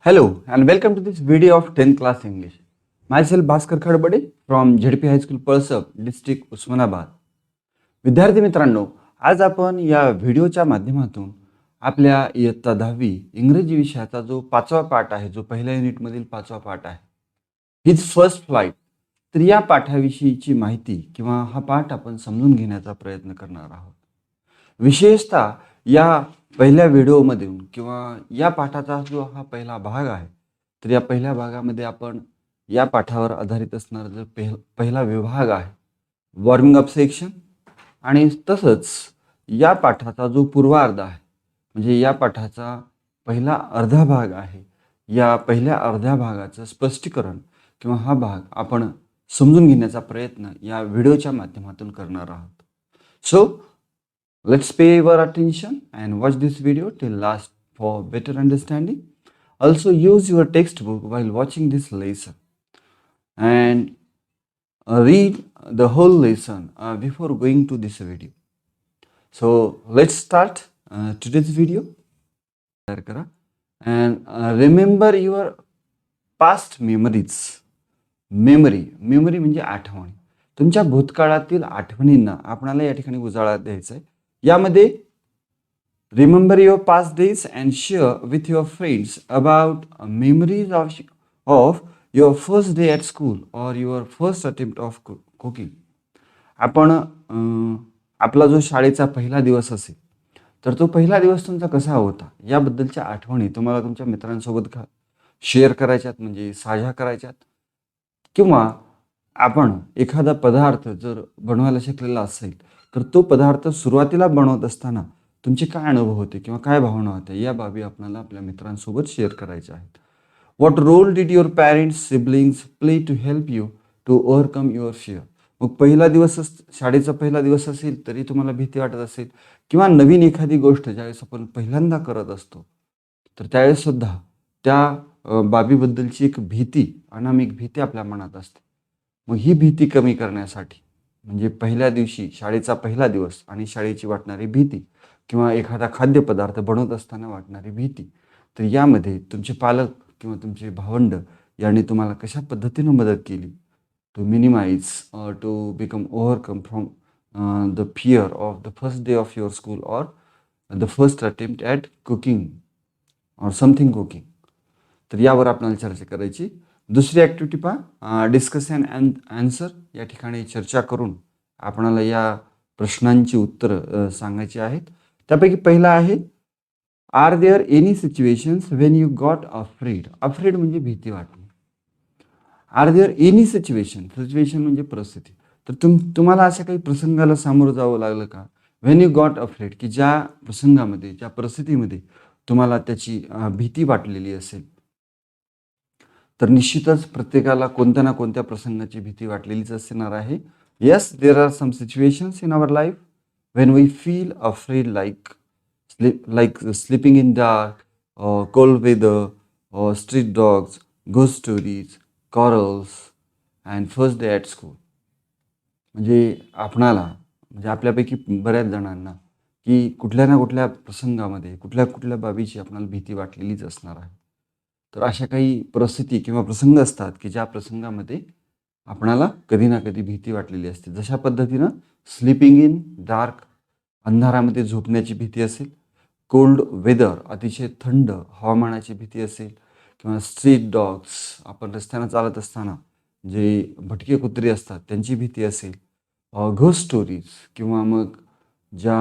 Hello and welcome to this video of 10th class English. Myself Bhaskar Khadbade from ZP High School Pulsap, District Usmanabad. विद्यार्थी मित्रांनो, आज आपण या व्हिडिओच्या माध्यमातून आपल्या इयत्ता 10वी इंग्रजी विषयाचा जो 5वा पाठ आहे, जो पहिल्या युनिटमधील 5वा पाठ आहे, हिज फर्स्ट फ्लाइट, तर या पाठाविषयीची माहिती किंवा हा पाठ आपण समजून घेण्याचा प्रयत्न करणार आहोत. विशेषतः या पहिल्या व्हिडिओमधून किंवा या पाठाचा जो हा पहिला भाग आहे, तर या पहिल्या भागामध्ये आपण या पाठावर आधारित असणारा जो पहिला विभाग आहे, वॉर्मिंग अप सेक्शन, आणि तसंच या पाठाचा जो पूर्वार्ध आहे, म्हणजे या पाठाचा पहिला अर्धा भाग आहे, या पहिल्या अर्ध्या भागाचं स्पष्टीकरण किंवा हा भाग आपण समजून घेण्याचा प्रयत्न या व्हिडिओच्या माध्यमातून करणार आहोत. So let's pay your attention and watch this video till last for better understanding. Also use your textbook while watching this lesson and read the whole lesson before going to this video. So let's start today's video. And remember your past memories. memory म्हणजे आठवणी. तुमच्या भूतकाळातील आठवणींना आपणाला या ठिकाणी उजाळा द्यायचा आहे. यामध्ये remember your past days and share with your friends about memories of your first day at school or your first attempt of cooking. आपण आपला जो शाळेचा पहिला दिवस असेल, तर तो पहिला दिवस तुमचा कसा होता याबद्दलच्या आठवणी तुम्हाला तुमच्या मित्रांसोबत शेअर करायच्यात, म्हणजे साझा करायच्यात. किंवा आपण एखादा पदार्थ जर बनवायला शिकलेला असेल, तर तो पदार्थ सुरुवातीला बनवत असताना तुमचे काय अनुभव होते किंवा काय भावना होत्या, या बाबी आपल्याला आपल्या मित्रांसोबत शेअर करायच्या आहेत. What role did your parents siblings play to help you to overcome your fear. मग पहिला दिवस शाळेचा पहिला दिवस असेल तरी तुम्हाला भीती वाटत असेल, किंवा नवीन एखादी गोष्ट ज्यावेळेस आपण पहिल्यांदा करत असतो, तर त्यावेळेस सुद्धा त्या बाबीबद्दलची एक भीती, अनामिक भीती आपल्या मनात असते. मग ही भीती कमी करण्यासाठी, म्हणजे पहिल्या दिवशी शाळेचा पहिला दिवस आणि शाळेची वाटणारी भीती, किंवा एखादा खाद्यपदार्थ बनवत असताना वाटणारी भीती, तर यामध्ये तुमचे पालक किंवा तुमचे भावंड यांनी तुम्हाला कशा पद्धतीनं मदत केली to minimize or to become overcome from the fear of the first day of your school or the first attempt at cooking or something cooking. तर यावर आपल्याला चर्चा करायची. दुसरी ॲक्टिव्हिटी पहा, डिस्कस अँड आन्सर. या ठिकाणी चर्चा करून आपणाला या प्रश्नांची उत्तरं सांगायची आहेत. त्यापैकी पहिला आहे, are there any situations when you got afraid. Afraid म्हणजे भीती वाटणे. आर देअर एनी सिच्युएशन म्हणजे परिस्थिती. तर तुम्हाला अशा काही प्रसंगाला सामोरं जावं लागलं का, व्हेन यू गॉट अफ्रेड, की ज्या प्रसंगामध्ये, ज्या परिस्थितीमध्ये तुम्हाला त्याची भीती वाटलेली असेल. तर निश्चितच प्रत्येकाला कोणत्या ना कोणत्या प्रसंगाची भीती वाटलेलीच असणार आहे. Yes, there are some situations in our life when we feel afraid, like sleeping in dark, or cold weather, or street dogs, ghost stories, corals, and first day at school. म्हणजे म्हणजे आपल्यापैकी बऱ्याच जणांना की कुठल्या ना कुठल्या प्रसंगामध्ये कुठल्या बाबीची आपल्याला भीती वाटलेलीच असणार आहे. तर अशा काही परिस्थिती किंवा प्रसंग असतात की ज्या प्रसंगामध्ये आपणाला कधी ना कधी भीती वाटलेली असते. जशा पद्धतीनं स्लीपिंग इन डार्क, अंधारामध्ये झोपण्याची भीती असेल, कोल्ड वेदर, अतिशय थंड हवामानाची भीती असेल, किंवा स्ट्रीट डॉग्स, आपण रस्त्यानं चालत असताना जे भटके कुत्री असतात त्यांची भीती असेल, घोस्ट स्टोरीज, किंवा मग ज्या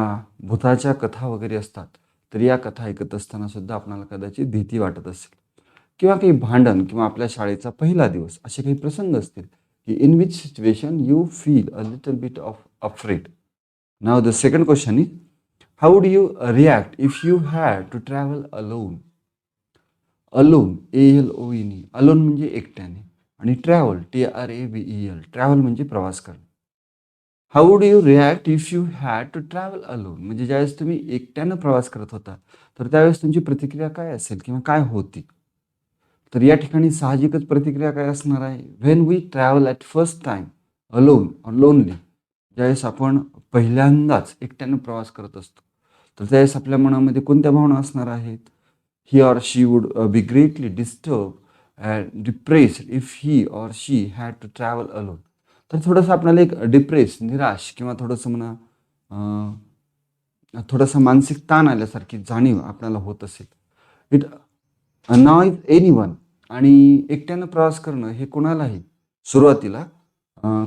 भूताच्या कथा वगैरे असतात, तर या कथा ऐकत असताना सुद्धा आपल्याला कदाचित भीती वाटत असेल, किंवा काही भांडण, किंवा आपल्या शाळेचा पहिला दिवस, असे काही प्रसंग असतील की in which situation you feel a little bit of afraid. Now the second question is, how would you react if you had to travel alone? Alone, A-L-O-N-E, alone म्हणजे एकट्याने, आणि ट्रॅव्हल, T-R-A-V-E-L, ट्रॅव्हल म्हणजे प्रवास करणे. How would you react if you had to travel alone? म्हणजे ज्यावेळेस तुम्ही एकट्यानं प्रवास करत होता, तर त्यावेळेस तुमची प्रतिक्रिया काय असेल किंवा काय होती. तर या ठिकाणी साहजिकच प्रतिक्रिया काय असणार आहे, when we travel at first time alone or lonely, ज्यावेळेस आपण पहिल्यांदाच एकट्यानं प्रवास करत असतो, तर त्यावेळेस आपल्या मनामध्ये कोणत्या भावना असणार आहेत, he or she would be greatly disturbed and depressed if he or she had to travel alone. तर थोडंसं आपल्याला एक डिप्रेस, निराश किंवा थोडंसं म्हणा थोडासा मानसिक ताण आल्यासारखी जाणीव आपल्याला होत असेल. It annoys anyone. आणि एकट्यानं प्रवास करणं हे कोणालाही सुरुवातीला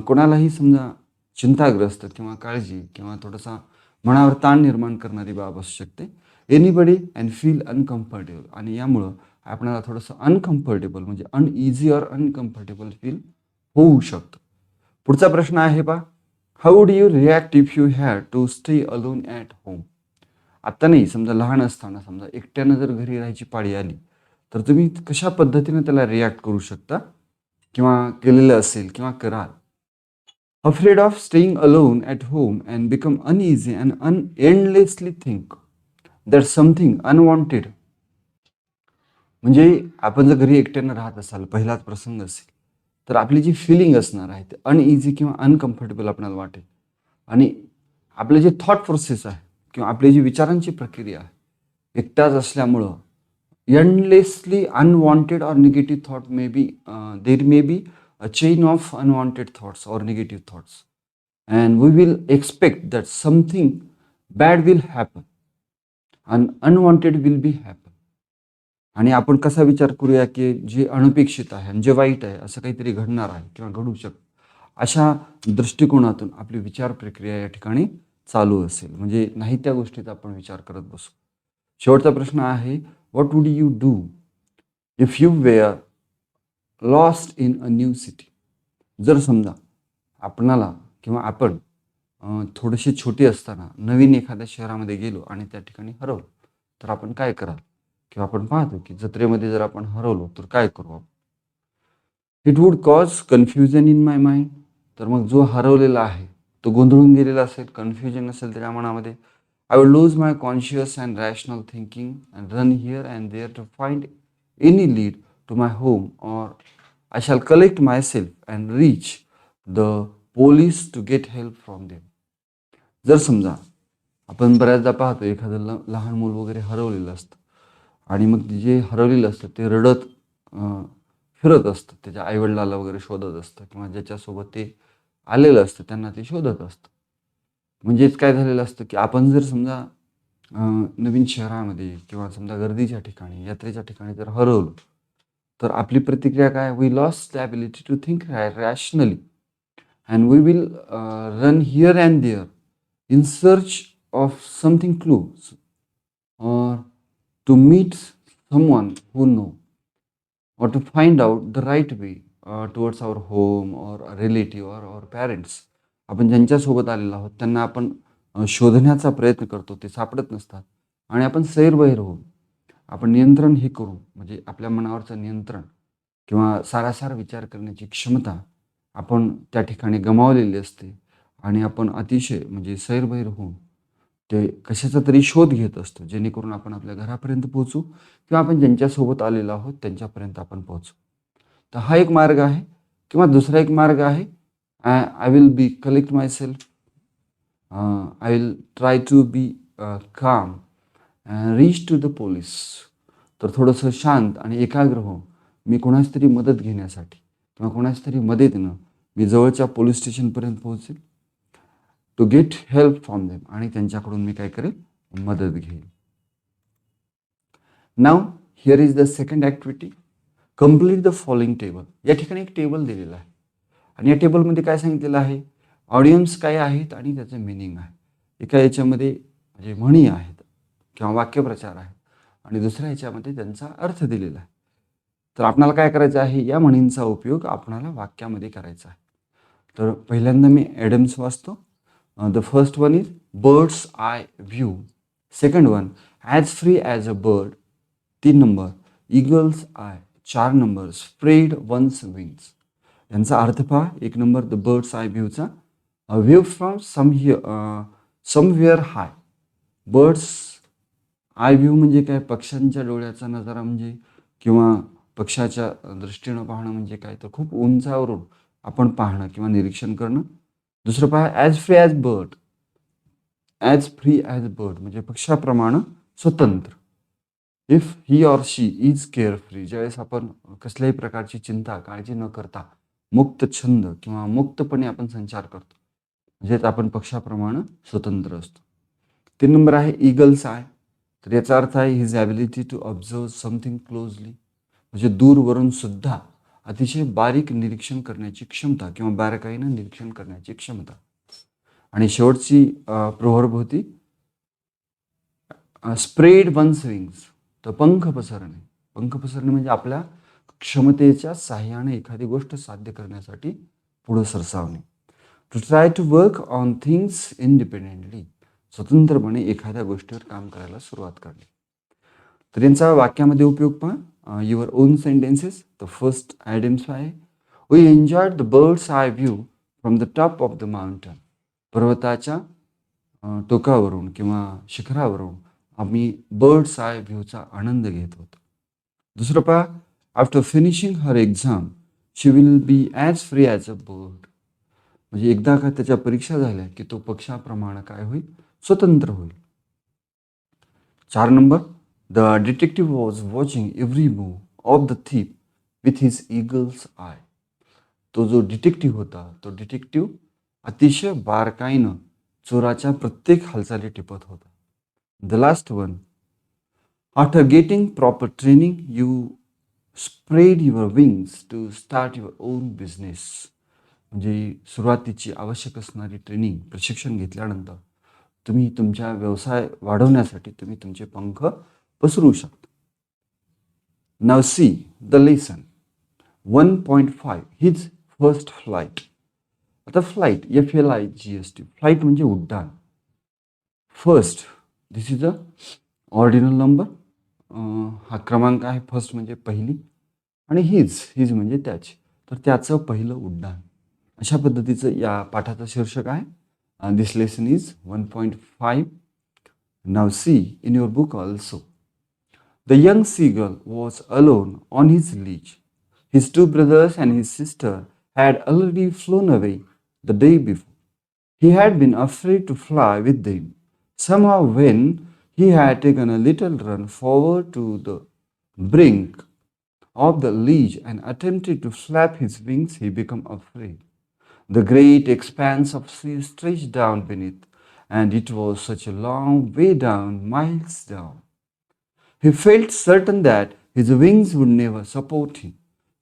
कोणालाही समजा चिंताग्रस्त किंवा काळजी किंवा थोडासा मनावर ताण निर्माण करणारी बाब असू शकते. Anybody and feel uncomfortable. आणि यामुळं आपल्याला थोडंसं अनकम्फर्टेबल म्हणजे अनइझी ऑर अनकम्फर्टेबल फील होऊ शकतं. पुढचा प्रश्न आहे पहा, how would you react if you had to stay alone at home. आत्ता नाही, समजा लहान असताना समजा एकट्यानं जर घरी राहायची पाळी आली तर तुम्ही कशा पद्धतीने त्याला रिॲक्ट करू शकता किंवा केलेलं असेल किंवा कराल. Afraid of staying alone at home and become uneasy and endlessly think that something unwanted. म्हणजे आपण जर घरी एकट्यानं राहत असाल, पहिलाच प्रसंग असेल, तर आपली जी फिलिंग असणार आहे ते अनइझी किंवा अनकम्फर्टेबल आपल्याला वाटेल. आणि आपले जे थॉट प्रोसेस आहे किंवा आपली जी विचारांची प्रक्रिया आहे एकटाच असल्यामुळं endlessly unwanted or negative thought may be there may be a chain of unwanted thoughts or negative thoughts and we will expect that something bad will happen and unwanted will be happen. आणि आपण कसा विचार करूया की जे अनपेक्षित आहे आणि जे वाईट आहे असं काहीतरी घडणार आहे किंवा घडू शकतं, अशा दृष्टिकोनातून आपली विचार प्रक्रिया या ठिकाणी चालू असेल. म्हणजे नाही त्या गोष्टीचा आपण विचार करत बसू. शेवटचा प्रश्न आहे, what would you do if you were lost in a new city. जर समजा आपणाला किंवा आपण थोडेसे छोटे असताना नवीन एखाद्या शहरामध्ये गेलो आणि त्या ठिकाणी हरवलो तर आपण काय कराल. किंवा आपण पाहतो की जत्रेमध्ये जर आपण हरवलो तर काय करू आपण. It would cause confusion in my mind. तर मग जो हरवलेला आहे तो गोंधळून गेलेला असेल, कन्फ्युजन असेल त्याच्या मनामध्ये. I will lose my conscious and rational thinking and run here and there to find any lead to my home or I shall collect my self and reach the police to get help from them. जर समजा आपण बऱ्याचदा पाहतो एखादं लहान मूल वगैरे हरवलेलं असतं आणि मग जे हरवलेलं असतं ते रडत फिरत असतं, त्याच्या आईवडिलाला वगैरे शोधत असतं किंवा ज्याच्यासोबत ते आलेलं असतं त्यांना ते शोधत असतं. म्हणजेच काय झालेलं असतं की आपण जर समजा नवीन शहरामध्ये किंवा समजा गर्दीच्या ठिकाणी, यात्रेच्या ठिकाणी जर हरवलो तर आपली प्रतिक्रिया काय, we lost the ability to think rationally and we will run here and there in search of something clues or to meet someone who know or to find out the right way towards our home or a relative or parents. आपण ज्यांच्यासोबत आलेलो आहोत त्यांना आपण शोधण्याचा प्रयत्न करतो, ते सापडत नसतात आणि आपण सैरभैर होऊन आपण नियंत्रण हे करू, म्हणजे आपल्या मनावरचं नियंत्रण किंवा सारासार विचार करण्याची क्षमता आपण त्या ठिकाणी गमावलेली असते आणि आपण अतिशय म्हणजे सैरभैर होऊन ते कशाचा तरी शोध घेत असतो जेणेकरून आपण आपल्या घरापर्यंत पोहोचू किंवा आपण ज्यांच्यासोबत आलेलो आहोत त्यांच्यापर्यंत आपण पोहोचू. तर हा एक मार्ग आहे. किंवा दुसरा एक मार्ग आहे, I will be collect my self, I will try to be calm reach to the police. तर थोडंसं शांत आणि एकाग्र होऊन मी कोणाच तरी मदत घेण्यासाठी किंवा कोणाच तरी मदतीनं मी जवळच्या पोलीस स्टेशनपर्यंत पोहोचेल, to get help from them. आणि त्यांच्याकडून मी काय करेल, मदत घेईल. Now here is the second activity, complete the following table. या ठिकाणी एक टेबल दिलेलं आहे आणि या टेबलमध्ये काय सांगितलेलं आहे, ऑडियन्स काय आहेत आणि त्याचं मिनिंग आहे. एका याच्यामध्ये म्हणजे म्हणी आहेत किंवा वाक्यप्रचार आहेत आणि दुसऱ्या ह्याच्यामध्ये त्यांचा अर्थ दिलेला आहे. तर आपणाला काय करायचं आहे, या म्हणींचा उपयोग आपणाला वाक्यामध्ये करायचा आहे. तर पहिल्यांदा मी ॲडम्स वाचतो. The first one is bird's eye view. Second one as free as a bird. 3 number eagle's eye. 4 number spread one's wings. यांचा अर्थ पहा. 1 नंबर द बर्ड्स आय व्ह्यूचा, view from somewhere high. Bird's eye view म्हणजे काय, पक्ष्यांच्या डोळ्याचा नजारा म्हणजे किंवा पक्षाच्या दृष्टीनं पाहणं म्हणजे काय, तर खूप उंचावरून आपण पाहणं किंवा निरीक्षण करणं. दुसरं पहा as free as bird. As free as bird म्हणजे पक्षाप्रमाणे स्वतंत्र. If he or she is carefree, ज्यावेळेस आपण कसल्याही प्रकारची चिंता काळजी न करता मुक्त छंद किंवा मुक्तपणे आपण संचार करतो, म्हणजेच आपण पक्षाप्रमाणे स्वतंत्र असतो. 3 नंबर आहे ईगल्स आय. तर याचा अर्थ आहे his ability to observe something closely, म्हणजे दूरवरून सुद्धा अतिशय बारीक निरीक्षण करण्याची क्षमता किंवा बारकाईनं निरीक्षण करण्याची क्षमता. आणि शेवटची प्रोव्हर्ब होती स्प्रेड वन्स विंग्स, तर पंख पसरणे. पंख पसरणे म्हणजे आपल्या क्षमतेच्या साह्याने एखादी गोष्ट साध्य करण्यासाठी पुढे सरसावणे. To try to work on things independently, स्वतंत्रपणे एखाद्या गोष्टीवर काम करायला सुरुवात करणे. तर यांचा वाक्यामध्ये उपयोग पहा. Your own sentences. The first identify आहे we enjoyed the bird's eye view from the top of the mountain. पर्वताच्या टोकावरून किंवा शिखरावरून आम्ही बर्ड्स आय व्ह्यूचा आनंद घेत होतो. दुसरं पहा, after finishing her exam she will be as free as a bird. म्हणजे एकदा का त्याच्या परीक्षा झाल्या की तो पक्षाप्रमाणे काय होईल, स्वतंत्र होईल. 4 number, the detective was watching every move of the thief with his eagles I. तो जो डिटेक्टिव्ह होता, तो डिटेक्टिव्ह अतिशय बारकाईनं चोराच्या प्रत्येक हालचाली टिपत होता. The last one, after getting proper training you spread your wings to start your own business. म्हणजे सुरुवातीची आवश्यक असणारी ट्रेनिंग, प्रशिक्षण घेतल्यानंतर तुम्ही तुमच्या व्यवसाय वाढवण्यासाठी तुम्ही तुमचे पंख पसरू शकता. Now see the lesson 1.5 his first flight. आता फ्लाईट FLIGHT, फ्लाईट म्हणजे उड्डाण. First, this is a ordinal number, हा क्रमांक आहे. फर्स्ट म्हणजे पहिली, आणि हिज म्हणजे त्याची, तर त्याचं पहिलं उड्डाण. अशा पद्धतीचं या पाठाचं शीर्षक आहे. This lesson is 1.5. Now see in your book also. The young seagull was alone on his leash. His 2 brothers and his sister had already flown away the day before. He had been afraid to fly with them. Somehow, when he had taken a little run forward to the brink of the leash and attempted to flap his wings, he became afraid. The great expanse of sea stretched down beneath, and it was such a long way down, miles down. He felt certain that his wings would never support him.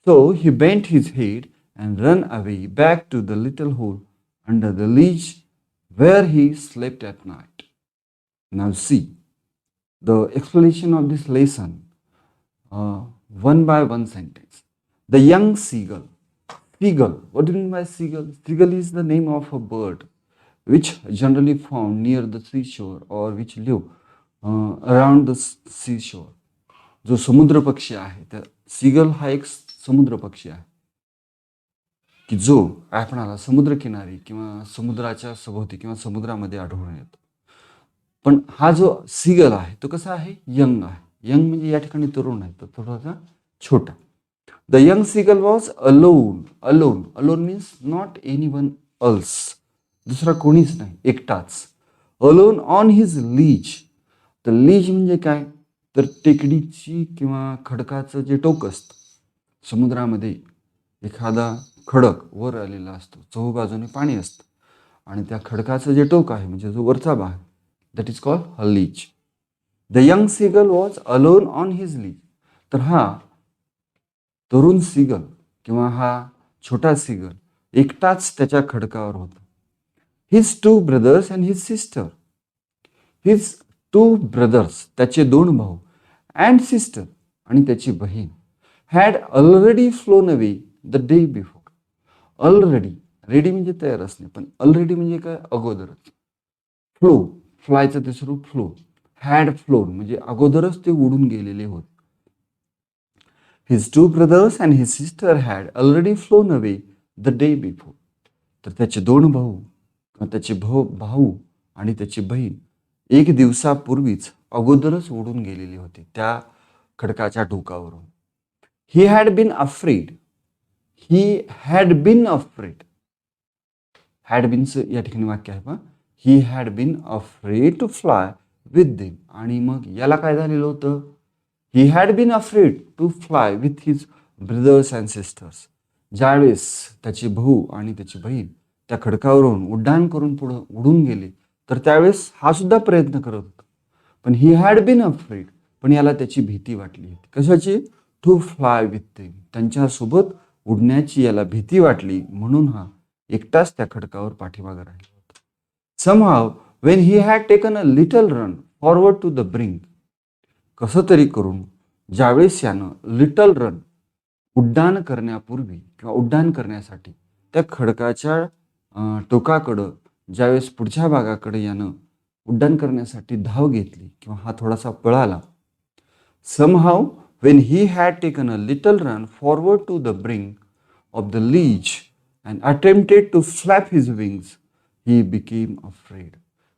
So he bent his head and ran away back to the little hole under the leash where he slept at night. Now see the explanation of this lesson, one by one sentence. The young seagull. Seagull. What do you mean by seagull? Seagull is the name of a bird which generally found near the seashore or which live around the seashore. जो समुद्र पक्षी आहे, तर seagull हा एक समुद्र पक्षी आहे की जो आपणाला समुद्रकिनारी किंवा समुद्राच्या सभोवती किंवा समुद्रामध्ये आढळून येतो. पण हा जो सीगल आहे तो कसा आहे, यंग आहे. यंग म्हणजे या ठिकाणी तरुण आहे, तर थोडासा छोटा. The young seagull was alone. Alone means not anyone else, दुसरा कोणीच नाही, एकटाच. Alone on his ledge. तर लीज म्हणजे काय, तर टेकडीची किंवा खडकाचं जे टोक असतं, समुद्रामध्ये एखादा खडक वर आलेला असतो, चहूबाजूने पाणी असतं, आणि त्या खडकाचं जे टोक आहे म्हणजे जो वरचा भाग, that is called a ledge. The young seagull was alone on his ledge. तर हा तरुण सीगल किंवा हा छोटा सीगल एकटाच त्याच्या खडकावर होता. His 2 brothers and his sister. His 2 brothers, त्याचे 2 भाऊ, अँड सिस्टर, आणि त्याची बहीण, had already phloem away the day before. Already, ready म्हणजे तयार असणे, पण ऑलरेडी म्हणजे काय, अगोदरच. फ्लो, फ्लायचं ते स्वरूप फ्लो. हॅड फ्लोन म्हणजे अगोदरच ते उडून गेलेले होते. His 2 brothers and his sister had already phloem away the day before. तर त्याचे 2 भाऊ किंवा त्याचे भाऊ आणि त्याची बहीण एक दिवसापूर्वीच अगोदरच उडून गेलेली होती त्या खडकाच्या टोकावरून. He had been afraid. He had been afraid. Had बीनचं या ठिकाणी वाक्य आहे पहा. He had been afraid to fly with them. आणि मग याला काय झालेलं होतं, he had been afraid to fly with his brothers and sisters. ज्यावेळेस त्याचे भाऊ आणि त्याची बहीण त्या खडकावरून उड्डाण करून पुढं उडून गेले, तर त्यावेळेस हा सुद्धा प्रयत्न करत होता. पण ही हॅड बीन अफ्रेड, पण याला त्याची भीती वाटली होती. कशाची? टू फ्लाय विथ देम, त्यांच्यासोबत उडण्याची याला भीती वाटली, म्हणून हा एकटाच त्या खडकावर पाठीमागे राहिला होता. Somehow when he had taken a little run forward to the brink, कसं तरी करून ज्यावेळेस यानं लिटल रन उड्डाण करण्यापूर्वी किंवा उड्डाण करण्यासाठी त्या खडकाच्या टोकाकडं ज्यावेळेस पुढच्या भागाकडे यानं उड्डाण करण्यासाठी धाव घेतली किंवा हा थोडासा पळाला. Somehow when he had taken a little run forward to the brink of the ledge and attempted to flap his wings he became afraid.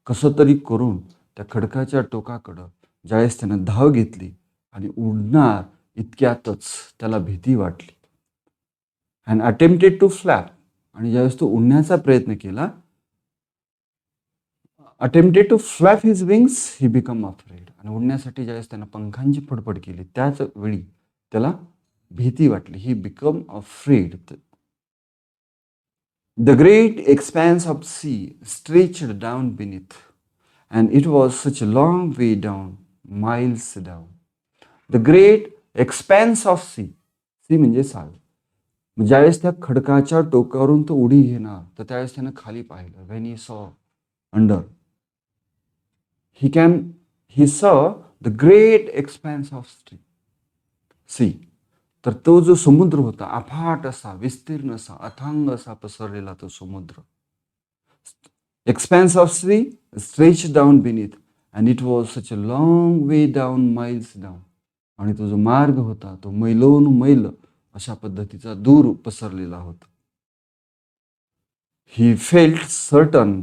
कसं तरी करून त्या खडकाच्या टोकाकडं ज्यावेळेस त्यानं धाव घेतली आणि उडणार इतक्यातच त्याला भीती वाटली. अँड अटेम्प्टेड टू फ्लॅप, आणि ज्यावेळेस तो उडण्याचा प्रयत्न केला, attempted to flap his wings he become afraid, आणि उडण्यासाठी ज्यावेळेस त्यानं पंखांची फडफड केली त्याच वेळी त्याला भीती वाटली. He become afraid. The great expanse of sea stretched down beneath and it was such a long way down, miles down. The great expanse of sea, sea म्हणजे सागर. ज्यावेळेस त्या खडकाच्या टोकावरून तो उडी घेणार, तर त्यावेळेस त्यानं खाली पाहिलं. When he saw under, he saw the great expanse of sea. तर तो जो समुद्र होता, अफाट असा, विस्तीर्ण असा, अथांग असा पसरलेला तो समुद्र. Expanse of sea stretch down beneath and it was such a long way down, miles down. आणि तो जो मार्ग होता तो मैलोन मैल अशा पद्धतीचा दूर पसरलेला होता. He felt certain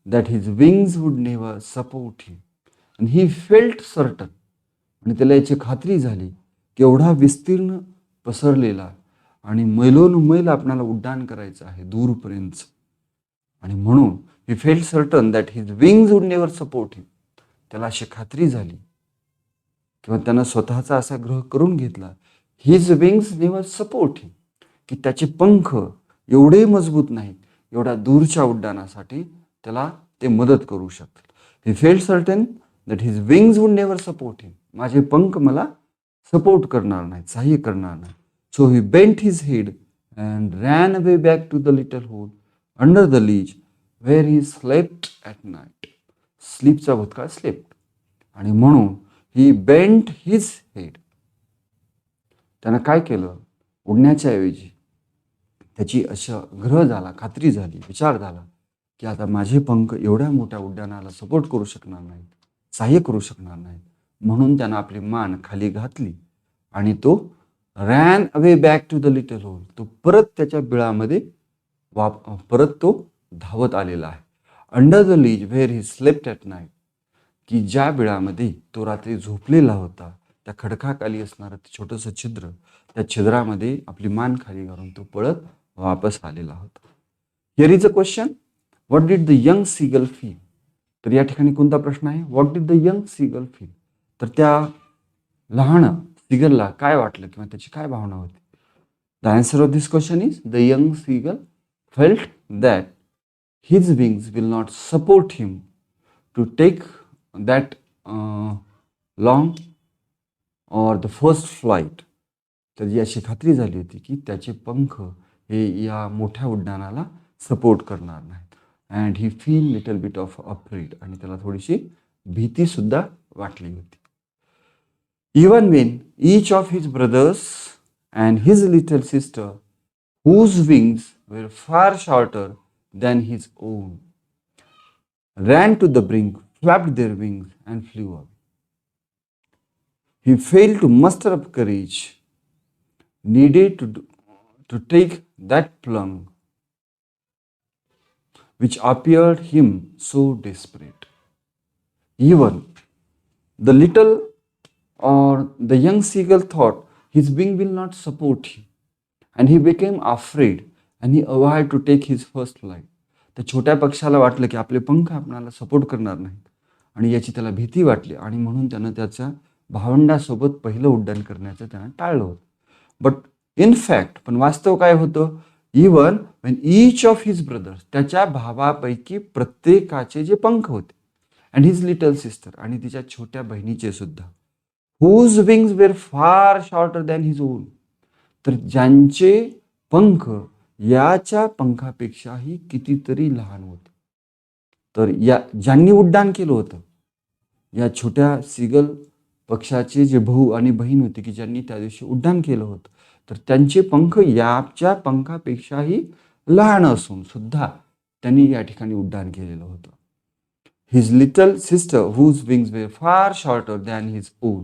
that his wings would never support him. आणि ही फेल्ट सर्टन, आणि त्याला याची खात्री झाली की एवढा विस्तीर्ण पसरलेला आणि मैलोन मैल आपणाला उड्डाण करायचं आहे दूरपर्यंत, आणि म्हणून he felt certain that his wings would never support him. त्याला अशी खात्री झाली किंवा त्यानं स्वतःचा असा ग्रह करून घेतला, हिज विंग्स नेव्हर सपोर्ट हिम, की त्याचे पंख एवढे मजबूत नाहीत एवढ्या दूरच्या उड्डाणासाठी त्याला ते मदत करू शकतात. He felt certain that his wings would never support him, माझे पंख मला सपोर्ट करणार नाहीत, सहाय्य करणार नाही. So he bent his head and ran away back to the little hole under the ledge where he slept at night. स्लीपचा भूतकाळ स्लेप्ट, आणि म्हणून ही बेंट हिज हेड, त्यानं काय केलं, उडण्याच्या ऐवजी त्याची अशा ग्रह झाला, खात्री झाली, विचार झाला की आता माझे पंख एवढ्या मोठ्या उड्डाणाला सपोर्ट करू शकणार नाहीत, सहाय्य करू शकणार नाहीत, म्हणून त्यानं आपली मान खाली घातली आणि तो ran away back to the little hole, तो परत त्याच्या बिळामध्ये परत तो धावत आलेला आहे. Under the ledge where he slept at night, की ज्या बिळामध्ये तो रात्री झोपलेला होता, त्या खडकाखाली असणारं ते छोटंसं छिद्र, त्या छिद्रामध्ये आपली मान खाली घालून तो पळत वापस आलेला होता. Here is a question, what did the young seagull feel. तर या ठिकाणी कोणता प्रश्न आहे, what did the young seagull feel. तर त्या लहान सीगलला काय वाटलं किंवा त्याची काय भावना होती. The answer of this question is the young seagull felt that his wings will not support him to take that long or the first flight. त्याची अशी खात्री झाली होती की त्याचे पंख हे या मोठ्या उड्डाणाला सपोर्ट करणार नाहीत. And he feel little bit of afraid, आणि त्याला थोडीशी भीतीसुद्धा वाटली होती. Even Wien each of his brothers and his little sister whose wings were far shorter than his own ran to the brink, flapped their wings and flew away. He failed to muster up courage needed to take that plunge which appeared him so desperate. Even the little or the young seagull thought his wing will not support him, and he became afraid and he avoided to take his first flight. त्या छोट्या पक्षाला वाटलं की आपले पंख आपणाला support करणार नाहीत, आणि याची त्याला भीती वाटली, आणि म्हणून त्यानं त्याचा भावंडासोबत पहिलं उड्डाण करण्याचं त्यानं टाळलं होतं. बट इन फॅक्ट, पण वास्तव काय होतं, even Wien each of his brothers, त्याच्या भावापैकी प्रत्येकाचे जे पंख होते, अँड हिज लिटल सिस्टर, आणि तिच्या छोट्या बहिणीचे सुद्धा, whose wings were far shorter than his on, तर ज्यांचे पंख याच्या पंखापेक्षाही कितीतरी लहान होते. तर या ज्यांनी उड्डाण केलं होतं, या छोट्या सिगल पक्षाचे जे भाऊ आणि बहीण होते की ज्यांनी त्या दिवशी उड्डाण केलं होतं, तर त्यांचे पंख याच्या पंखापेक्षाही लहान असून सुद्धा त्यांनी या ठिकाणी उड्डाण केलेलं होतं. His little sister whose wings were far shorter than his own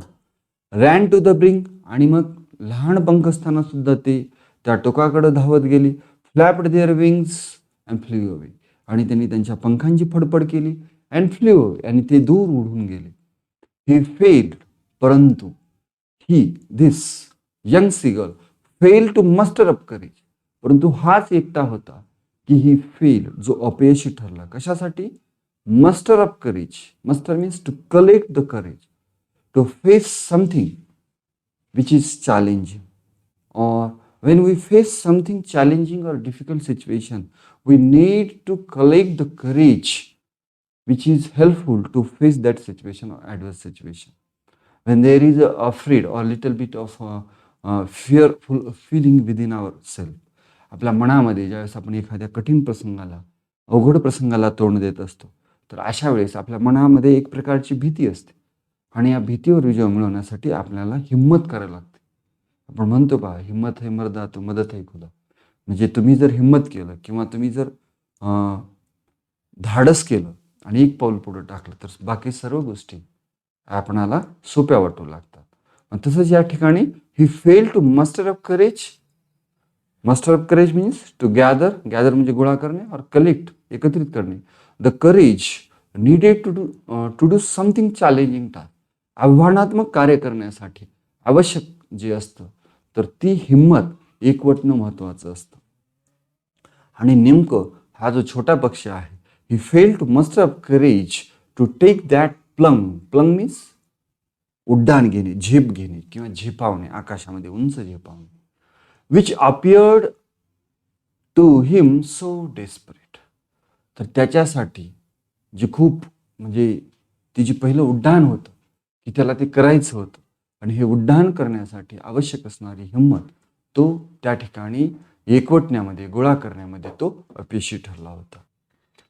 ran to the brink, आणि मग लहान पंख असताना सुद्धा ते त्या टोकाकडे धावत गेली. Flapped their wings and flew away, आणि त्यांनी त्यांच्या पंखांची फडफड केली. अँड फ्ल्यू अवे, आणि ते दूर उडून गेले. ही फेल्ड, परंतु he this young seagull fail to muster up courage, परंतु हाच एकटा होता की ही फेल, जो अपयशी ठरला. कशासाठी? Muster up courage. Muster means to collect the courage to face something which is challenging, or when we face something challenging or difficult situation, we need to collect the courage which is helpful to face that situation or adverse situation. When there is a afraid or little bit of fearful feeling within ourselves, आपल्या मनामध्ये ज्यावेळेस आपण एखाद्या कठीण प्रसंगाला, अवघड प्रसंगाला तोंड देत असतो, तर अशा वेळेस आपल्या मनामध्ये एक प्रकारची भीती असते, आणि या भीतीवर विजय मिळवण्यासाठी आपल्याला हिम्मत करायला लागते. आपण म्हणतो पहा, हिम्मत है मर्दा तो मदत है खुदा. म्हणजे तुम्ही जर हिम्मत केलं किंवा तुम्ही जर धाडस केलं आणि एक पाऊल पुढे टाकलं, तर बाकी सर्व गोष्टी आपणाला सोप्या वाटू लागतात. पण तसंच या ठिकाणी he fail to muster up courage. Muster up courage means to gather, gather म्हणजे गोळा करणे, और कलेक्ट एकत्रित करणे. The courage needed to do something challenging task, आव्हानात्मक कार्य करण्यासाठी आवश्यक जे असतं, तर ती हिंमत एकवटणं महत्त्वाचं असतं. आणि नेमकं हा जो छोटा पक्षी आहे, he fail to muster up courage to take that plunge. Plunge means उड्डाण घेणे, झेप घेणे किंवा झेपावणे, आकाशामध्ये उंच झेपावणे. Which appeared to him so desperate, तर त्याच्यासाठी जे खूप म्हणजे तिचे पहिलं उड्डाण होतं की त्याला ते करायचं होतं, आणि हे उड्डाण करण्यासाठी आवश्यक असणारी हिंमत तो त्या ठिकाणी एकवटण्यामध्ये, गोळा करण्यामध्ये तो अपयशी ठरला होता.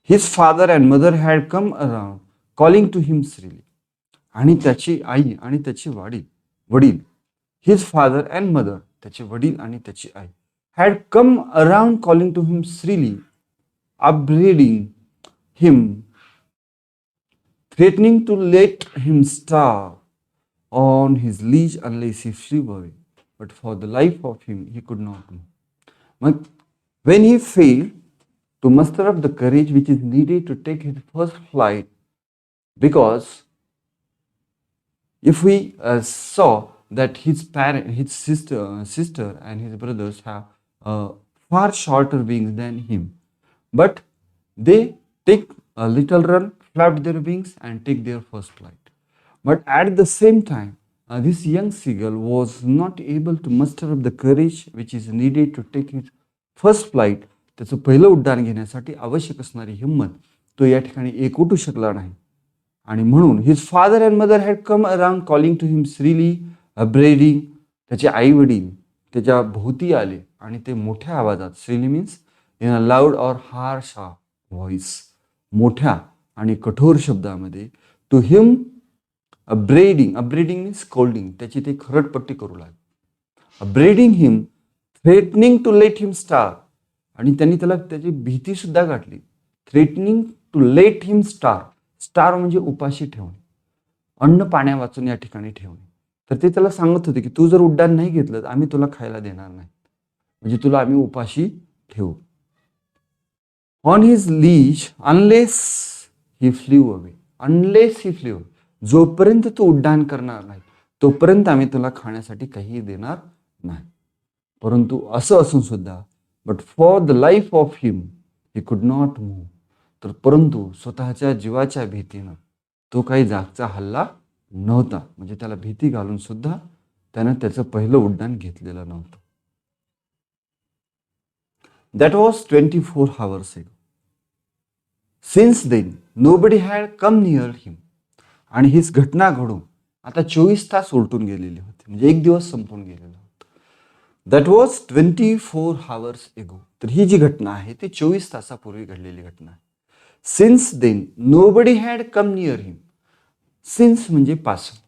His father and mother had come around calling to him shrilly, आणि त्याची आई आणि त्याचे वडील, हिज फादर अँड मदर, त्याचे वडील आणि त्याची आई, had come around calling to him shrilly, upbraiding him, threatening to let him starve on his leash unless he flew away. But for the life of him, he could not move. But when he failed to muster up the courage which is needed to take his first flight, because if we saw that his sister and his brothers have far shorter wings than him, but they take a little run, flap their wings and take their first flight. But at the same time, this young seagull was not able to muster up the courage which is needed to take his first flight. त्याचं पहिलं उड्डाण घेण्यासाठी आवश्यक असणारी हिंमत तो या ठिकाणी एकवटू शकला नाही. आणि म्हणून his father and mother had come around calling to him shrilly, upbraiding, त्याचे आई वडील त्याच्या भोवती आले आणि ते मोठ्या आवाजात, shrilly means in a loud और हार्श व्हॉइस, मोठ्या आणि कठोर शब्दामध्ये, to him upbraiding means scolding, त्याची ते खरडपट्टी करू लागले. Upbraiding him, threatening to let him starve, आणि त्यांनी त्याला त्याची भीती सुद्धा गाठली. Threatening to let him starve, starve म्हणजे उपाशी ठेवणे, अन्न पाण्या वाचून या ठिकाणी ठेवणे. तर ते त्याला सांगत होते की तू जर उड्डाण नाही घेतलं आम्ही तुला खायला देणार नाही, म्हणजे तुला आम्ही उपाशी ठेवू. On his ledge unless he flew away, unless he flew, जोपर्यंत तू उड्डाण करणार नाही तोपर्यंत आम्ही तुला खाण्यासाठी काही देणार नाही. परंतु असं असून सुद्धा, but for the life of him he could not move, तर परंतु स्वतःच्या जीवाच्या भीतीनं तो काही जागचा हल्ला नव्हता, म्हणजे त्याला भीती घालून सुद्धा त्यानं त्याचं पहिलं उड्डाण घेतलेलं नव्हतं. That was 24 hours ago. Since then nobody had come near him. आणि हीच घटना घडून आता 24 तास उलटून गेलेले होते, म्हणजे एक दिवस संपून गेलेला होता. That was 24 hours ago. तर ही जी घटना आहे ती 24 तासापूर्वी घडलेली घटना आहे. Since then nobody had come near him. Since म्हणजे पासून,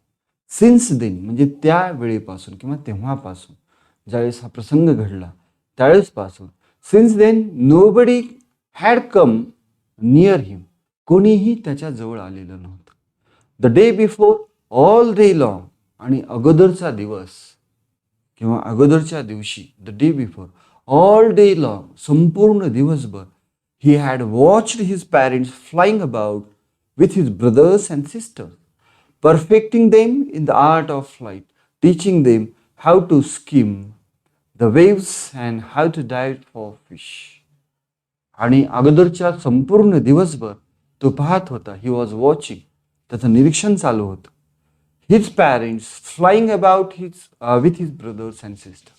सिन्स देन म्हणजे त्या वेळेपासून किंवा तेव्हापासून, ज्यावेळेस हा प्रसंग घडला त्यावेळेसपासून, since then nobody had come near him, कोणीही त्याच्या जवळ आलेलं नव्हतं. The day before all day long, आणि अगोदरचा दिवस किंवा अगोदरच्या दिवशी, the day before all day long, संपूर्ण दिवसभर, he had watched his parents flying about with his brothers and sisters, perfecting them in the art of flight, teaching them how to skim the waves and how to dive for fish. आणि अगोदरच्या संपूर्ण दिवसभर तो पाहत होता, he was watching, त्याचं निरीक्षण चालू होतं. His parents flying about with his brothers and sister,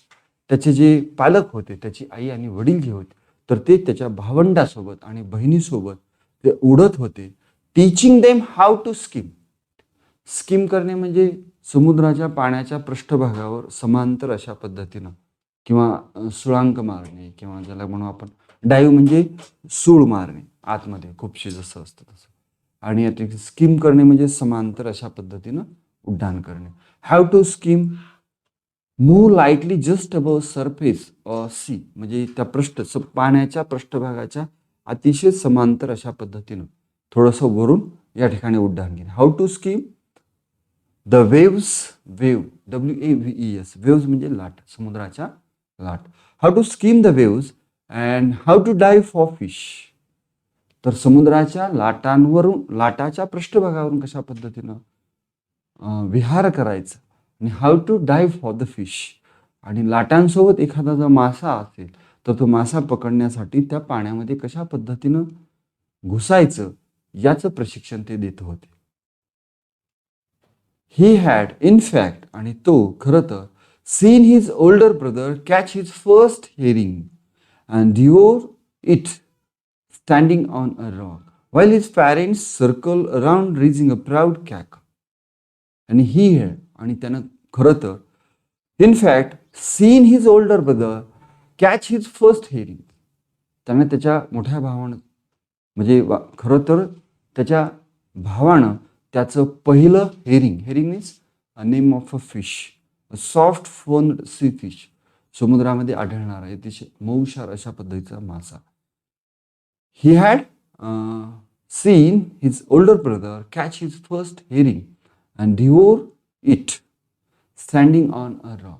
त्याचे जे पालक होते, त्याची आई आणि वडील जे होते, तर ते त्याच्या भावंडासोबत आणि बहिणीसोबत ते उडत होते. Teaching them how to skim. Skim करणे म्हणजे समुद्राच्या पाण्याच्या पृष्ठभागावर समांतर अशा पद्धतीनं किंवा सुळांक मारणे, किंवा ज्याला म्हणू आपण डाईव्ह म्हणजे सूळ मारणे आतमध्ये खूपशी जसं असतं तसं. आणि आता स्किम करणे म्हणजे समांतर अशा पद्धतीनं उड्डाण करणे. Have to skim, move lightly just above surface sea, म्हणजे त्या पाण्याच्या पृष्ठभागाच्या अतिशय समांतर अशा पद्धतीनं थोडंसं वरून या ठिकाणी उड्डाण घेणे. How to skim the waves, wave WAVES, waves म्हणजे लाट, समुद्राच्या लाट. How to skim the waves and how to dive for fish. तर समुद्राच्या लाटांवरून, लाटाच्या पृष्ठभागावरून कशा पद्धतीनं विहार करायचं, आणि how to dive for the fish, आणि लाटांसोबत एखादा जर मासा असेल तर तो मासा पकडण्यासाठी त्या पाण्यामध्ये कशा पद्धतीनं घुसायचं याचं प्रशिक्षण ते देत होते. ही हॅड इन फॅक्ट, आणि तो खरं तर, scene his older brother catch his first herring and Dior it standing on a rock while his parents circle around raising a proud cackle. आणि ही हॅड, आणि त्यानं खरं तर, in fact scene his older brother catch his first herring, त्यानं त्याच्या मोठ्या भावानं, म्हणजे खरं तर त्याच्या भावानं त्याचं पहिलं herring, herring means a name of a fish, a soft boned sea fish, समुद्रामध्ये आढळणारा अतिशय मऊशार अशा पद्धतीचा मासा. He had seen his older brother catch his first herring and devour it standing on a rock.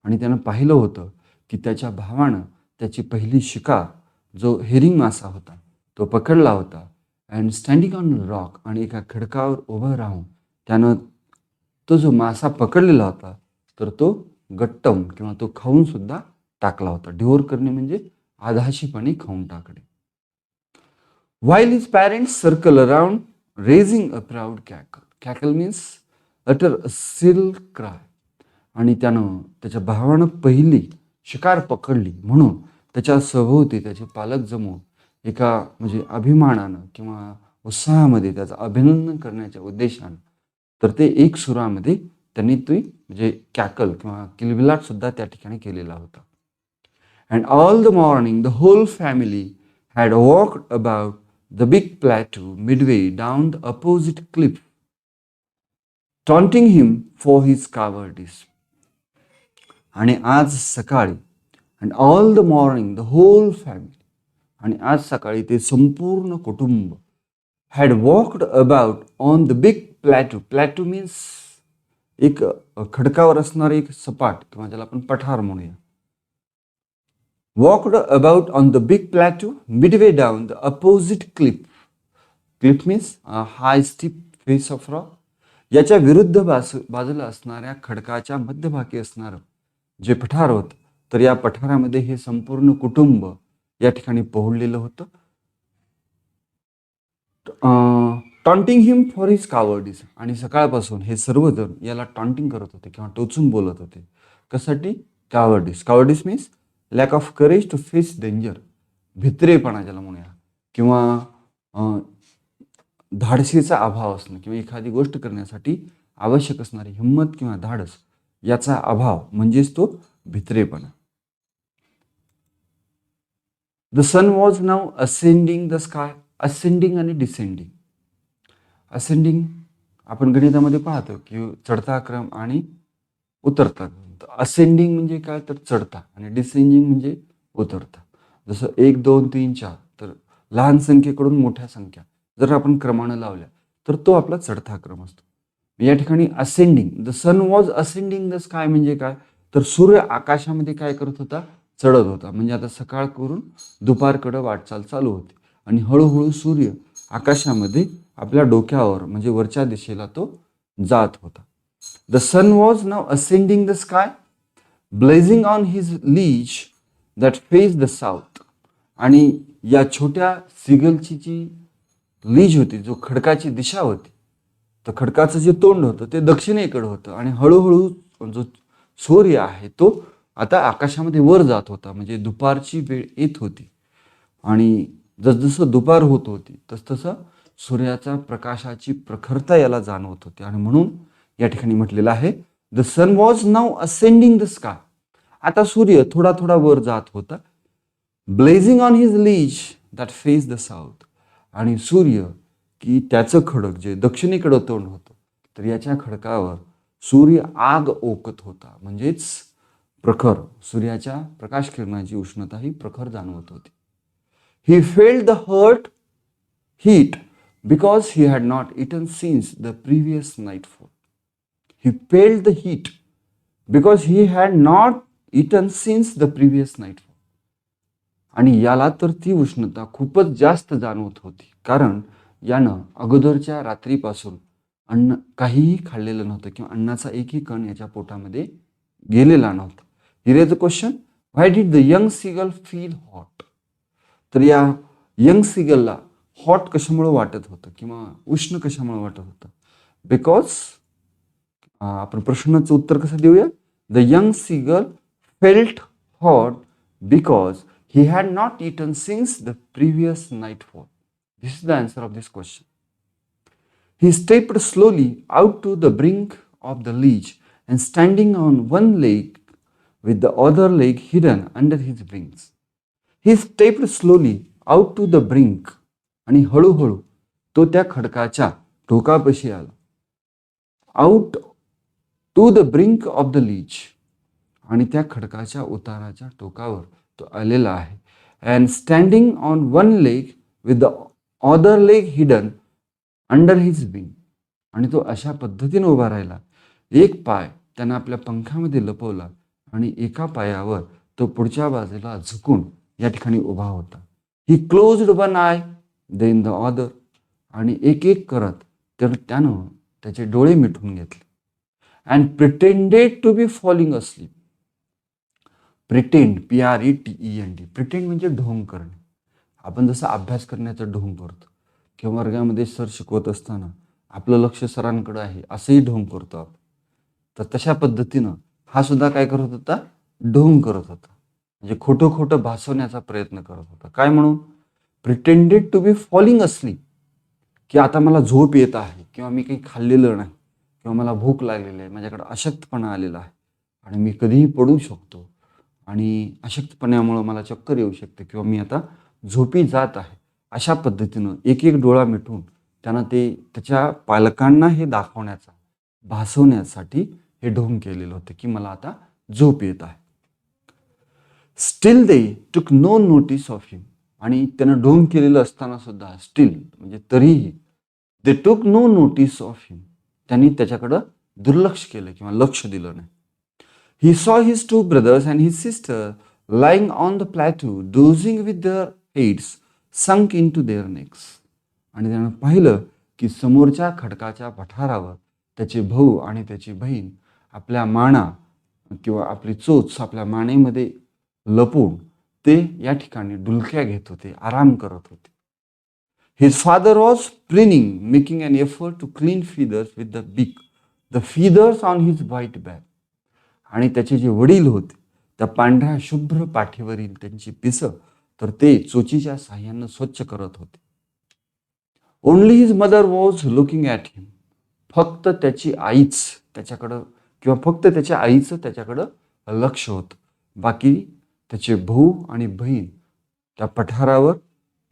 आणि त्यानं पाहिलं होतं की त्याच्या भावानं त्याची पहिली शिकार, जो हेरिंग मासा होता, तो पकडला होता. अँड स्टँडिंग ऑन रॉक, आणि एका खडकावर उभं राहून त्यानं तो जो मासा पकडलेला होता तर तो गट्टम किंवा तो खाऊन सुद्धा टाकला होता. डिवोर करणे म्हणजे आधाशीपणे खाऊन टाकणे. While his parents circle around, raising a proud cackle. Cackle means utter a shrill cry. आणि त्यानं त्याच्या भावानं पहिली शिकार पकडली म्हणून त्याच्या सभोवती त्याचे पालक जमून एका म्हणजे अभिमानानं किंवा उत्साहामध्ये त्याचं अभिनंदन करण्याच्या उद्देशानं, तर ते एक सुरामध्ये त्यांनी ती म्हणजे कॅकल किंवा किलबिलाट सुद्धा त्या ठिकाणी केलेला होता. And all the morning the whole family had walked about the big plateau midway down the opposite cliff, taunting him for his cowardice. आणि आज सकाळी, and all the morning the whole family, आणि आज सकाळी ते संपूर्ण कुटुंब, had walked about on the big plateau. Plateau means एक खडकावर असणारे एक सपाट किंवा ज्याला आपण पठार म्हणूया. Walked about on the big plateau midway down the opposite cliff. Cliff means a high steep face of rock. याच्या विरुद्ध बाजूला असणाऱ्या खडकाच्या मध्यभागी असणारं जे पठार होतं, तर या पठारामध्ये हे संपूर्ण कुटुंब या ठिकाणी पोहोचलेलं होतं. Taunting him for his cowardice. आणि सकाळपासून हे सर्वजण याला टॉन्टिंग करत होते किंवा टोचून बोलत होते. कशासाठी? Cowardice. Cowardice means lack of courage to face danger. भित्रेपणा ज्याला म्हणूया, किंवा धाडसीचा अभाव असणं, किंवा एखादी गोष्ट करण्यासाठी आवश्यक असणारी हिंमत किंवा धाडस याचा अभाव म्हणजेच तो भित्रेपणा. The sun was now ascending the sky. Ascending आणि डिसेंडिंग. असेंडिंग आपण गणितामध्ये पाहतो की चढता क्रम आणि उतरता क्रम. असेंडिंग म्हणजे काय? तर चढता. आणि डिसेंडिंग म्हणजे उतरता. जसं 1, 2, 3, 4 तर लहान संख्येकडून मोठ्या संख्या जर आपण क्रमानं लावल्या तर तो आपला चढता क्रम असतो. या ठिकाणी ascending, the sun was ascending the sky म्हणजे काय? तर सूर्य आकाशामध्ये काय करत होता? चढत होता. म्हणजे आता सकाळ करून दुपारकडे वाटचाल चालू होती आणि हळूहळू सूर्य आकाशामध्ये आपल्या डोक्यावर म्हणजे वरच्या दिशेला तो जात होता. The sun was now ascending the sky blazing on his ledge that face the south. आणि या छोट्या सिगलची जी लीज होती, जो खडकाची दिशा होती, तर खडकाचं जे तोंड होतं ते दक्षिणेकडे होतं. आणि हळूहळू जो सूर्य आहे तो आता आकाशामध्ये वर जात होता. म्हणजे दुपारची वेळ येत होती. आणि जसजसं दुपार होत होती तसतसं सूर्याच्या प्रकाशाची प्रखरता याला जाणवत होती. आणि म्हणून या ठिकाणी म्हटलेलं आहे the sun was now ascending the sky. आता सूर्य थोडा थोडा वर जात होता. Blazing on his ledge that face the south. आणि सूर्य की त्याचं खडक जे दक्षिणेकडं तोंड होतं, तर याच्या खडकावर सूर्य आग ओकत होता. म्हणजेच प्रखर सूर्याच्या प्रकाश किरणाची उष्णता ही प्रखर जाणवत होती. He felt the hurt heat because he had not eaten since the previous nightfall. He felt the heat because he had not eaten since the previous nightfall. आणि याला तर ती उष्णता खूपच जास्त जाणवत होती, कारण यानं अगोदरच्या रात्रीपासून अन्न काहीही खाल्लेलं नव्हतं किंवा अन्नाचा एकही कण याच्या पोटामध्ये गेलेला नव्हता. Here is the question, why did the young seagull feel hot? तर या यंग सीगलला हॉट कशामुळे वाटत होतं किंवा उष्ण कशामुळे वाटत होतं? बिकॉज आपण प्रश्नाचं उत्तर कसं देऊया? The young seagull felt hot because he had not eaten since the previous nightfall. This is the answer of this question. He stepped slowly out to the brink of the ledge and standing on one leg with the other leg hidden under his wings. He stepped slowly out to the brink. आणि हळूहळू तो त्या खडकाच्या टोकापाशी आला. Out to the brink of the ledge. आणि त्या खडकाच्या उताराच्या टोकावर तो आलेला आहे. And standing on one leg with the other leg hidden under his wing. आणि तो अशा पद्धतीने उभा राहिला. एक पाय त्यानं आपल्या पंखामध्ये लपवला आणि एका पायावर तो पुढच्या बाजूला झुकून या ठिकाणी उभा होता. He closed one eye then the other. आणि एक एक करत तर त्यानं त्याचे डोळे मिटून घेतले. And pretended to be falling asleep. Pretend, PRETEND. Pretend म्हणजे ढोंग करणे. आपण जसं अभ्यास करण्याचा ढोंग करतो किंवा वर्गामध्ये सर शिकवत असताना आपलं लक्ष सरांकडे आहे असंही ढोंग करतो आपण. तर तशा पद्धतीनं हा सुद्धा काय करत होता? ढोंग करत होता. म्हणजे खोटं खोटं भासवण्याचा प्रयत्न करत होता. काय म्हणून? Pretended to be falling asleep, की आता मला झोप येत आहे किंवा मी काही खाल्लेलं नाही किंवा मला भूक लागलेली आहे, माझ्याकडे अशक्तपणा आलेला आहे आणि मी कधीही पडू शकतो आणि अशक्तपणामुळे मला चक्कर येऊ शकते किंवा मी आता झोपी जात आहे. अशा पद्धतीनं एक एक डोळा मिटून त्यानं ते त्याच्या पालकांना हे दाखवण्याचा, भासवण्यासाठी हे ढोंग केलेलं होतं की मला आता झोप येत आहे. Still they took no notice of him. आणि त्यानं ढोंग केलेलं असताना सुद्धा स्टील म्हणजे तरीही they took no notice of him. त्यांनी त्याच्याकडं दुर्लक्ष केलं किंवा लक्ष दिलं नाही. He saw his two brothers and his sister lying on the plateau dozing with their heads sunk into their necks. आणि त्यानं पाहिलं की समोरच्या खडकाच्या पठारावर त्याचे भाऊ आणि त्याची बहीण आपल्या माना किंवा आपली चोच आपल्या मानेमध्ये लपवून ते या ठिकाणी डुलक्या घेत होते, आराम करत होते. His father was preening, making an effort to clean feathers with the beak. The feathers on his white back. आणि त्याचे जे वडील होते त्या पांढऱ्या शुभ्र पाठीवरील त्यांची पिसं तर ते चोचीच्या साह्यानं स्वच्छ करत होते. Only his mother was looking at him. फक्त त्याची आईच त्याच्याकडं किंवा फक्त त्याच्या आईचं त्याच्याकडं लक्ष होतं. बाकी त्याचे भाऊ आणि बहीण त्या पठारावर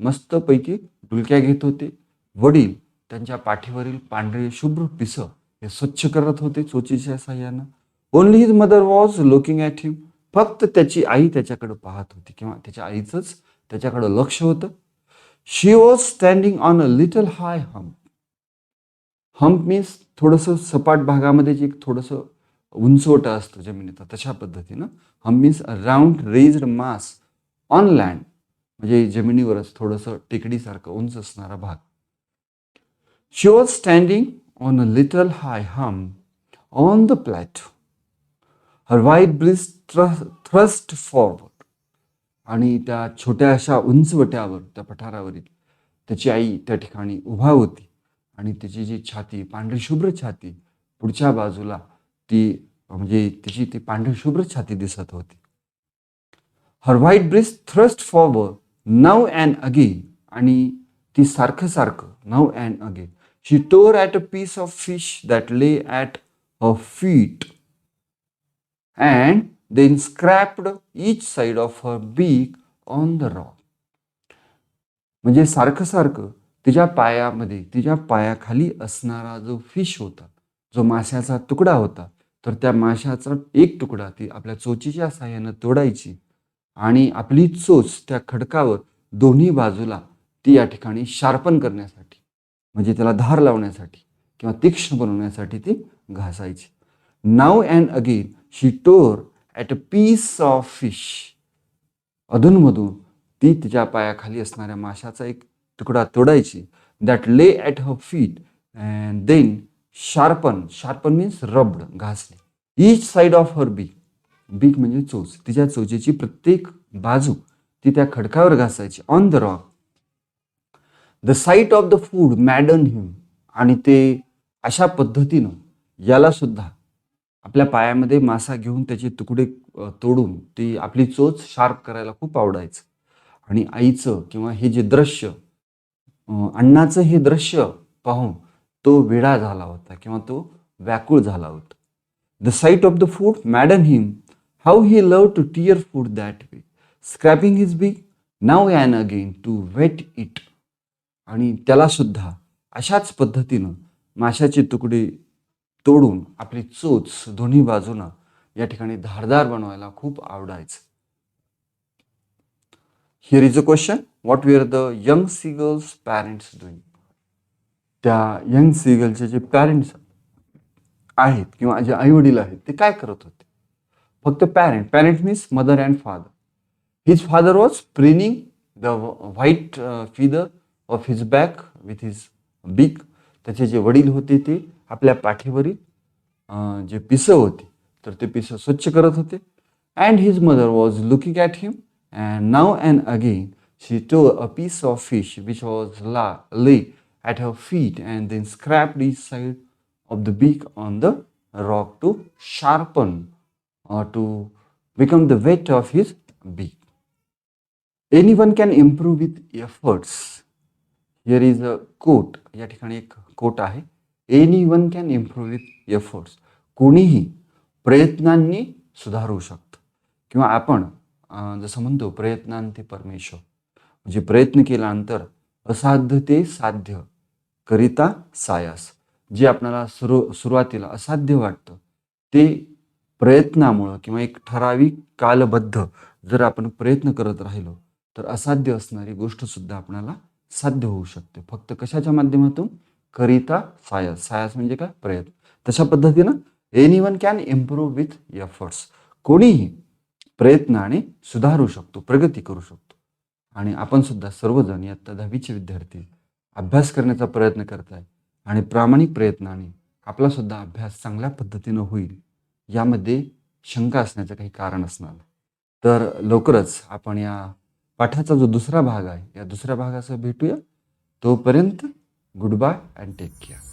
मस्तपैकी डुलक्या घेत होते. वडील त्यांच्या पाठीवरील पांढरे शुभ्र पिसं हे स्वच्छ करत होते चोचीच्या साह्यानं. Only his mother was looking at him. फक्त त्याची आई त्याच्याकडे पाहत होती किंवा त्याच्या आईचंच त्याच्याकडे लक्ष होतं. She was standing on a little high hump. Hump means थोडंसं सपाट भागामध्ये जे थोडंसं उंचवटा असतं जमिनीचा तशा पद्धतीनं. Hump means a round raised mass on land, म्हणजे जमिनीवरच थोडंसं टेकडीसारखं उंच असणारा भाग. She was standing on a little high hump on the plateau. Her white breast thrust forward. आणि त्या छोट्या अशा उंचवट्यावर त्या पठारावरील त्याची आई त्या ठिकाणी उभा होती आणि त्याची जी छाती पांढरी शुभ्र छाती पुढच्या बाजूला ती म्हणजे त्याची ती पांढरी शुभ्र छाती दिसत होती. Her white breast thrust forward now and again. आणि ती सारखं सारखं now and again. She tore at a piece of fish that lay at her feet and then scraped each side of her beak on the rock. म्हणजे सारखं सारखं तिच्या पायामध्ये तिच्या पायाखाली असणारा जो फिश होता, जो माशाचा तुकडा होता, तर त्या माशाचा एक तुकडा ती आपल्या चोचीच्या साह्यानं तोडायची आणि आपली चोच त्या खडकावर दोन्ही बाजूला ती या ठिकाणी शार्पन करण्यासाठी म्हणजे त्याला धार लावण्यासाठी किंवा तीक्ष्ण बनवण्यासाठी ती घासायची. Now and again she tore at a piece of fish. अधूनमधून ती तिच्या पायाखाली असणाऱ्या माशाचा एक तुकडा तोडायची. That lay at her feet and then sharpen means rubbed, घासली. Each side of her beak. Beak म्हणजे चोच. तिच्या चोचीची प्रत्येक बाजू ती त्या खडकावर घासायची. On the rock. The sight of the food maddened him. आणि ते अशा पद्धतीनं याला सुद्धा आपल्या पायामध्ये मासा घेऊन त्याचे तुकडे तोडून ती आपली चोच शार्प करायला खूप आवडायचं. आणि आईचं किंवा हे जे दृश्य अण्णाचं हे दृश्य पाहून तो वेडा झाला होता किंवा तो व्याकुळ झाला होता. The sight of the food maddened him. How he love to tear food that way, scraping his beak now and again to whet it. आणि त्याला सुद्धा अशाच पद्धतीनं माशाचे तुकडे तोडून आपली चोच दोन्ही बाजूनं या ठिकाणी धारदार बनवायला खूप आवडायचं. Here is a question. What were the young seagull's parents doing. त्या यंग सीगलचे जे पॅरेंट्स आहेत किंवा जे आई वडील आहेत ते काय करत होते. फक्त parent means mother and father. His father was preening the white feather of his back with his beak. त्याचे जे वडील होते ते आपल्या पाठीवरील जे पिसं होती तर ते पिसं स्वच्छ करत होते. And his mother was looking at him and now and again she tore a piece of fish which was lay at her feet and then scraped each side of the beak on the rock to sharpen to become the weight of his beak. Anyone can improve with efforts. Here is a quote. या ठिकाणी एक quote आहे. Anyone can improve with efforts. कोणीही प्रयत्नांनी सुधारू शकतं किंवा आपण जसं म्हणतो प्रयत्नांती परमेश्वर, म्हणजे प्रयत्न केल्यानंतर असाध्य ते साध्य करिता सायास. जे आपल्याला सुरुवातीला असाध्य वाटतं ते प्रयत्नामुळं किंवा एक ठराविक कालबद्ध जर आपण प्रयत्न करत राहिलो तर असाध्य असणारी गोष्ट सुद्धा आपल्याला साध्य होऊ शकते. फक्त कशाच्या माध्यमातून. करिता सायास. सायास म्हणजे काय. प्रयत्न. तशा पद्धतीनं anyone can improve with efforts. कोणीही प्रयत्नाने सुधारू शकतो, प्रगती करू शकतो. आणि आपण सुद्धा सर्वजण इयत्ता 10वीचे विद्यार्थी अभ्यास करण्याचा प्रयत्न करताय आणि प्रामाणिक प्रयत्नाने आपला सुद्धा अभ्यास चांगल्या पद्धतीनं होईल यामध्ये शंका असण्याचं काही कारण असणार नाही. तर लवकरच आपण या पाठाचा जो दुसरा भाग आहे या दुसऱ्या भागासह भेटूया. तोपर्यंत goodbye and take care.